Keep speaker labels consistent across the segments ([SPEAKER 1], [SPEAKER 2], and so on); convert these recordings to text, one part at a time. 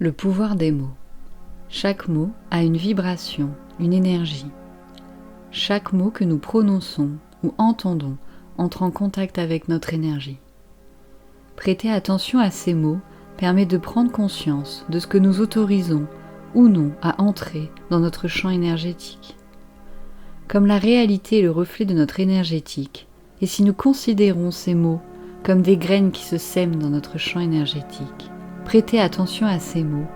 [SPEAKER 1] Le pouvoir des mots. Chaque mot a une vibration, une énergie. Chaque mot que nous prononçons ou entendons entre en contact avec notre énergie. Prêter attention à ces mots permet de prendre conscience de ce que nous autorisons ou non à entrer dans notre champ énergétique. Comme la réalité est le reflet de notre énergétique, et si nous considérons ces mots comme des graines qui se sèment dans notre champ énergétique, prêter attention à ces mots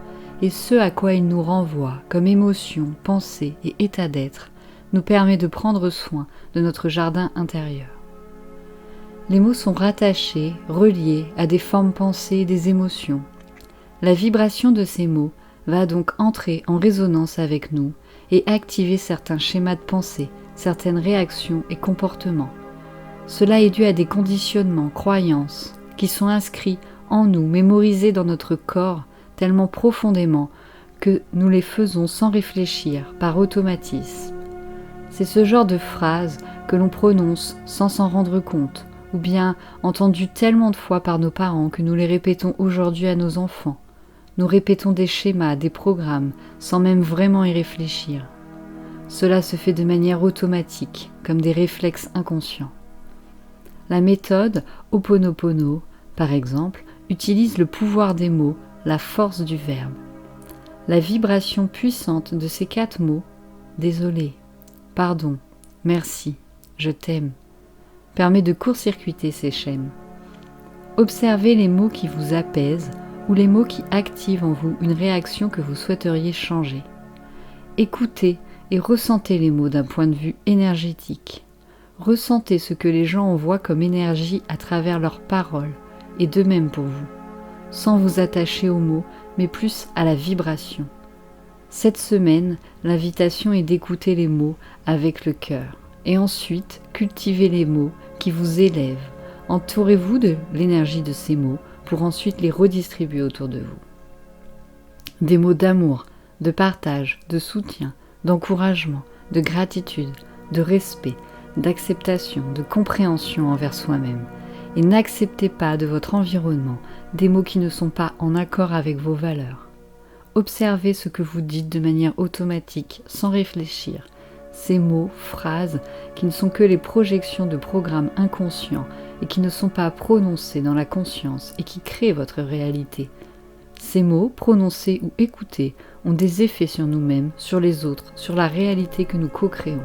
[SPEAKER 1] et ce à quoi ils nous renvoient comme émotions, pensées et état d'être nous permet de prendre soin de notre jardin intérieur. Les mots sont rattachés, reliés à des formes pensées et des émotions. La vibration de ces mots va donc entrer en résonance avec nous et activer certains schémas de pensée, certaines réactions et comportements. Cela est dû à des conditionnements, croyances, qui sont inscrits en nous, mémorisés dans notre corps tellement profondément que nous les faisons sans réfléchir, par automatisme. C'est ce genre de phrases que l'on prononce sans s'en rendre compte, ou bien entendues tellement de fois par nos parents que nous les répétons aujourd'hui à nos enfants. Nous répétons des schémas, des programmes, sans même vraiment y réfléchir. Cela se fait de manière automatique, comme des réflexes inconscients. La méthode Ho'oponopono, par exemple, utilise le pouvoir des mots, la force du verbe. La vibration puissante de ces 4 mots, désolé, pardon, merci, je t'aime, permet de court-circuiter ces schèmes. Observez les mots qui vous apaisent ou les mots qui activent en vous une réaction que vous souhaiteriez changer. Écoutez et ressentez les mots d'un point de vue énergétique. Ressentez ce que les gens envoient comme énergie à travers leurs paroles, et de même pour vous, sans vous attacher aux mots, mais plus à la vibration. Cette semaine, l'invitation est d'écouter les mots avec le cœur, et ensuite cultivez les mots qui vous élèvent. Entourez-vous de l'énergie de ces mots pour ensuite les redistribuer autour de vous. Des mots d'amour, de partage, de soutien, d'encouragement, de gratitude, de respect, d'acceptation, de compréhension envers soi-même. Et n'acceptez pas de votre environnement des mots qui ne sont pas en accord avec vos valeurs. Observez ce que vous dites de manière automatique, sans réfléchir. Ces mots, phrases, qui ne sont que les projections de programmes inconscients et qui ne sont pas prononcés dans la conscience et qui créent votre réalité. Ces mots, prononcés ou écoutés, ont des effets sur nous-mêmes, sur les autres, sur la réalité que nous co-créons.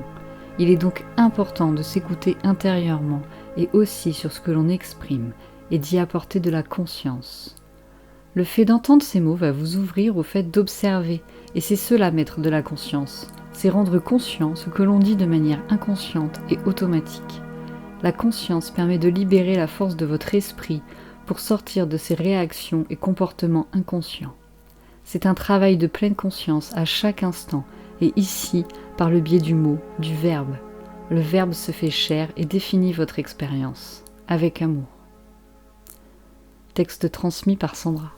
[SPEAKER 1] Il est donc important de s'écouter intérieurement et aussi sur ce que l'on exprime et d'y apporter de la conscience. Le fait d'entendre ces mots va vous ouvrir au fait d'observer et c'est cela mettre de la conscience. C'est rendre conscient ce que l'on dit de manière inconsciente et automatique. La conscience permet de libérer la force de votre esprit pour sortir de ces réactions et comportements inconscients. C'est un travail de pleine conscience à chaque instant et ici par le biais du mot, du verbe. Le verbe se fait chair et définit votre expérience, avec amour. Texte transmis par Sandra.